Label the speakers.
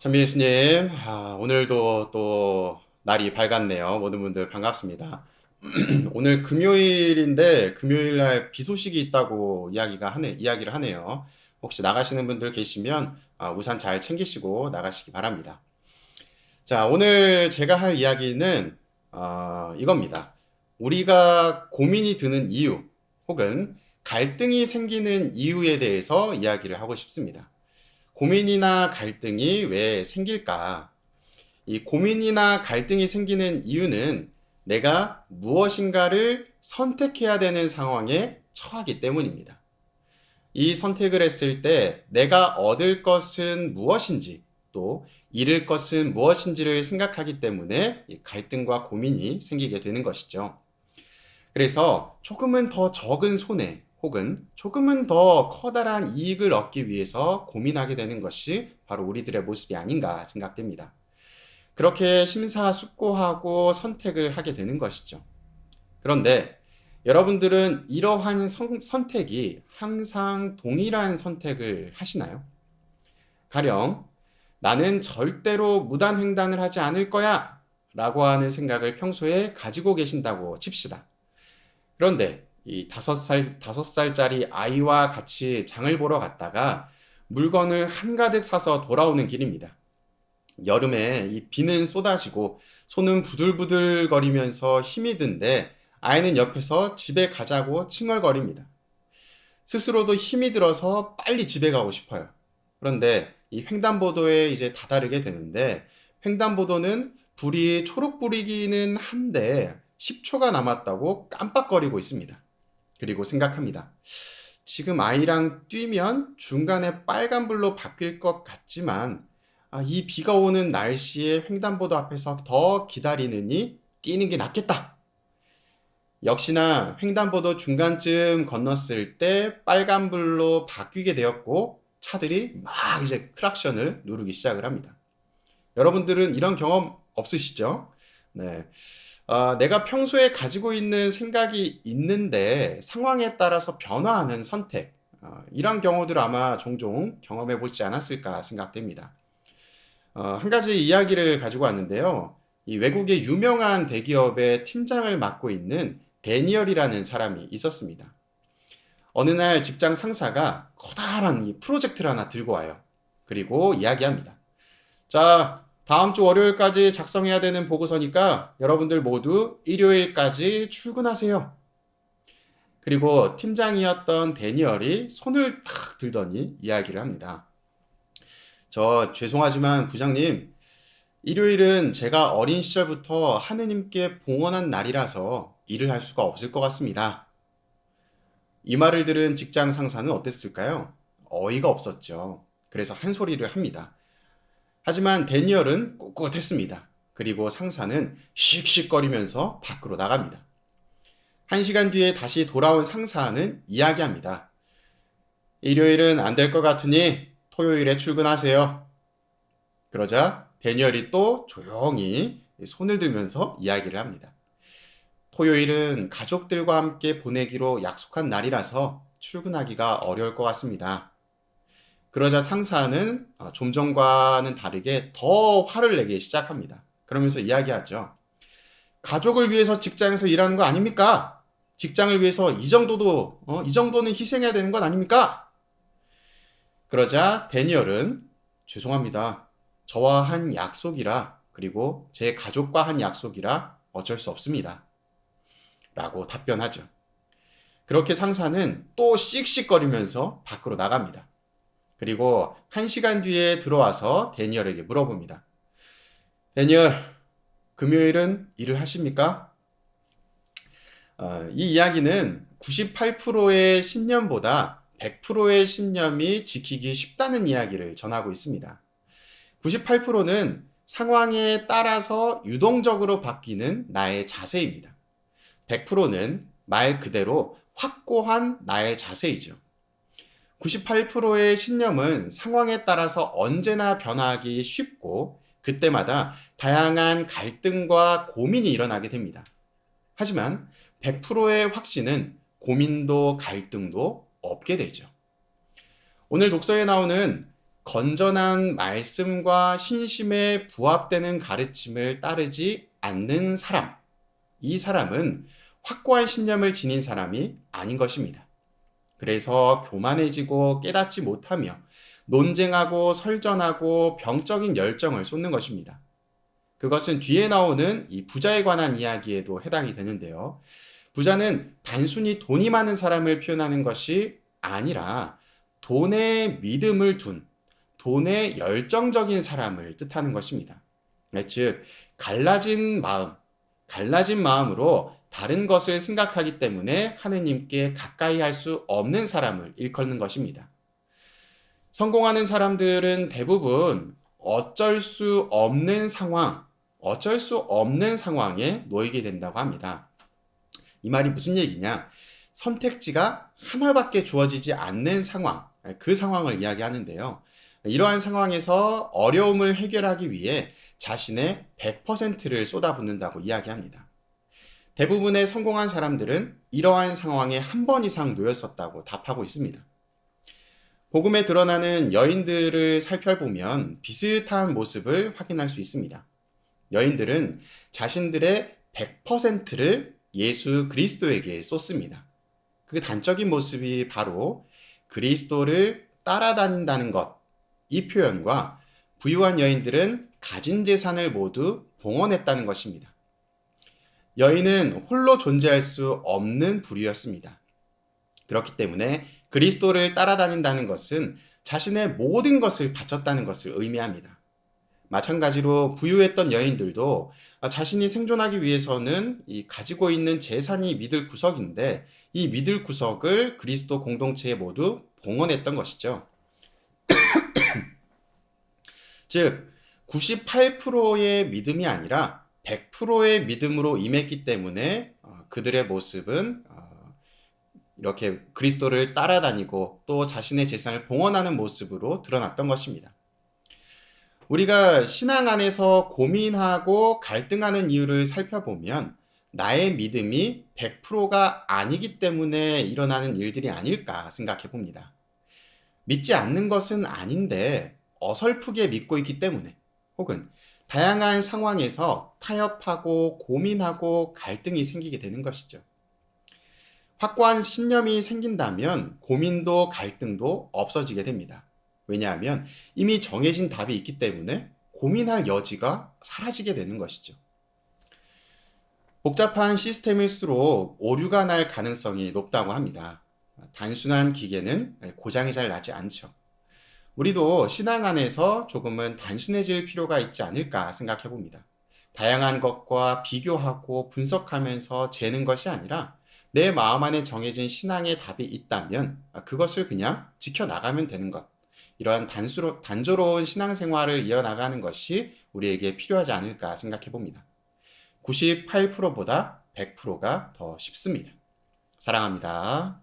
Speaker 1: 찬미 예수님, 오늘도 또 날이 밝았네요. 모든 분들 반갑습니다. 오늘 금요일인데 금요일 날 비 소식이 있다고 이야기를 하네요. 혹시 나가시는 분들 계시면 우산 잘 챙기시고 나가시기 바랍니다. 자, 오늘 제가 할 이야기는 이겁니다. 우리가 고민이 드는 이유 혹은 갈등이 생기는 이유에 대해서 이야기를 하고 싶습니다. 고민이나 갈등이 왜 생길까? 이 고민이나 갈등이 생기는 이유는 내가 무엇인가를 선택해야 되는 상황에 처하기 때문입니다. 이 선택을 했을 때 내가 얻을 것은 무엇인지 또 잃을 것은 무엇인지를 생각하기 때문에 이 갈등과 고민이 생기게 되는 것이죠. 그래서 조금은 더 적은 손해 혹은 조금은 더 커다란 이익을 얻기 위해서 고민하게 되는 것이 바로 우리들의 모습이 아닌가 생각됩니다. 그렇게 심사숙고하고 선택을 하게 되는 것이죠. 그런데 여러분들은 이러한 선택이 항상 동일한 선택을 하시나요? 가령 나는 절대로 무단횡단을 하지 않을 거야 라고 하는 생각을 평소에 가지고 계신다고 칩시다. 그런데 이 5살짜리 아이와 같이 장을 보러 갔다가 물건을 한가득 사서 돌아오는 길입니다. 여름에 이 비는 쏟아지고 손은 부들부들 거리면서 힘이 든데 아이는 옆에서 집에 가자고 칭얼거립니다. 스스로도 힘이 들어서 빨리 집에 가고 싶어요. 그런데 이 횡단보도에 이제 다다르게 되는데 횡단보도는 불이 초록불이기는 한데 10초가 남았다고 깜빡거리고 있습니다. 그리고 생각합니다. 지금 아이랑 뛰면 중간에 빨간불로 바뀔 것 같지만 이 비가 오는 날씨에 횡단보도 앞에서 더 기다리느니 뛰는 게 낫겠다. 역시나 횡단보도 중간쯤 건넜을 때 빨간불로 바뀌게 되었고 차들이 막 이제 크락션을 누르기 시작을 합니다. 여러분들은 이런 경험 없으시죠? 네. 내가 평소에 가지고 있는 생각이 있는데 상황에 따라서 변화하는 선택, 이런 경우들 아마 종종 경험해 보지 않았을까 생각됩니다. 한 가지 이야기를 가지고 왔는데요. 이 외국의 유명한 대기업의 팀장을 맡고 있는 데니얼이라는 사람이 있었습니다. 어느 날 직장 상사가 커다란 이 프로젝트를 하나 들고 와요. 그리고 이야기합니다. 자, 다음 주 월요일까지 작성해야 되는 보고서니까 여러분들 모두 일요일까지 출근하세요. 그리고 팀장이었던 데니얼이 손을 탁 들더니 이야기를 합니다. 저 죄송하지만 부장님, 일요일은 제가 어린 시절부터 하느님께 봉헌한 날이라서 일을 할 수가 없을 것 같습니다. 이 말을 들은 직장 상사는 어땠을까요? 어이가 없었죠. 그래서 한 소리를 합니다. 하지만 데니얼은 꿋꿋했습니다. 그리고 상사는 씩씩거리면서 밖으로 나갑니다. 1시간 뒤에 다시 돌아온 상사는 이야기합니다. 일요일은 안 될 것 같으니 토요일에 출근하세요. 그러자 데니얼이 또 조용히 손을 들면서 이야기를 합니다. 토요일은 가족들과 함께 보내기로 약속한 날이라서 출근하기가 어려울 것 같습니다. 그러자 상사는 좀 전과는 다르게 더 화를 내기 시작합니다. 그러면서 이야기하죠. 가족을 위해서 직장에서 일하는 거 아닙니까? 직장을 위해서 이 정도는 희생해야 되는 것 아닙니까? 그러자 데니얼은 죄송합니다. 저와 한 약속이라 그리고 제 가족과 한 약속이라 어쩔 수 없습니다. 라고 답변하죠. 그렇게 상사는 또 씩씩거리면서 밖으로 나갑니다. 그리고 1시간 뒤에 들어와서 데니얼에게 물어봅니다. 데니얼, 금요일은 일을 하십니까? 이 이야기는 98%의 신념보다 100%의 신념이 지키기 쉽다는 이야기를 전하고 있습니다. 98%는 상황에 따라서 유동적으로 바뀌는 나의 자세입니다. 100%는 말 그대로 확고한 나의 자세이죠. 98%의 신념은 상황에 따라서 언제나 변화하기 쉽고 그때마다 다양한 갈등과 고민이 일어나게 됩니다. 하지만 100%의 확신은 고민도 갈등도 없게 되죠. 오늘 독서에 나오는 건전한 말씀과 신심에 부합되는 가르침을 따르지 않는 사람, 이 사람은 확고한 신념을 지닌 사람이 아닌 것입니다. 그래서 교만해지고 깨닫지 못하며 논쟁하고 설전하고 병적인 열정을 쏟는 것입니다. 그것은 뒤에 나오는 이 부자에 관한 이야기에도 해당이 되는데요. 부자는 단순히 돈이 많은 사람을 표현하는 것이 아니라 돈에 믿음을 둔, 돈에 열정적인 사람을 뜻하는 것입니다. 즉, 갈라진 마음으로 다른 것을 생각하기 때문에 하느님께 가까이 할 수 없는 사람을 일컫는 것입니다. 성공하는 사람들은 대부분 어쩔 수 없는 상황에 놓이게 된다고 합니다. 이 말이 무슨 얘기냐? 선택지가 하나밖에 주어지지 않는 상황, 그 상황을 이야기하는데요. 이러한 상황에서 어려움을 해결하기 위해 자신의 100%를 쏟아붓는다고 이야기합니다. 대부분의 성공한 사람들은 이러한 상황에 한 번 이상 놓였었다고 답하고 있습니다. 복음에 드러나는 여인들을 살펴보면 비슷한 모습을 확인할 수 있습니다. 여인들은 자신들의 100%를 예수 그리스도에게 쏟습니다. 그 단적인 모습이 바로 그리스도를 따라다닌다는 것, 이 표현과 부유한 여인들은 가진 재산을 모두 봉헌했다는 것입니다. 여인은 홀로 존재할 수 없는 부류였습니다. 그렇기 때문에 그리스도를 따라다닌다는 것은 자신의 모든 것을 바쳤다는 것을 의미합니다. 마찬가지로 부유했던 여인들도 자신이 생존하기 위해서는 이 가지고 있는 재산이 믿을 구석인데 이 믿을 구석을 그리스도 공동체에 모두 봉헌했던 것이죠. 즉 98%의 믿음이 아니라 100%의 믿음으로 임했기 때문에 그들의 모습은 이렇게 그리스도를 따라다니고 또 자신의 재산을 봉헌하는 모습으로 드러났던 것입니다. 우리가 신앙 안에서 고민하고 갈등하는 이유를 살펴보면 나의 믿음이 100%가 아니기 때문에 일어나는 일들이 아닐까 생각해 봅니다. 믿지 않는 것은 아닌데 어설프게 믿고 있기 때문에 혹은 다양한 상황에서 타협하고 고민하고 갈등이 생기게 되는 것이죠. 확고한 신념이 생긴다면 고민도 갈등도 없어지게 됩니다. 왜냐하면 이미 정해진 답이 있기 때문에 고민할 여지가 사라지게 되는 것이죠. 복잡한 시스템일수록 오류가 날 가능성이 높다고 합니다. 단순한 기계는 고장이 잘 나지 않죠. 우리도 신앙 안에서 조금은 단순해질 필요가 있지 않을까 생각해 봅니다. 다양한 것과 비교하고 분석하면서 재는 것이 아니라 내 마음 안에 정해진 신앙의 답이 있다면 그것을 그냥 지켜나가면 되는 것. 이러한 단조로운 신앙생활을 이어나가는 것이 우리에게 필요하지 않을까 생각해 봅니다. 98%보다 100%가 더 쉽습니다. 사랑합니다.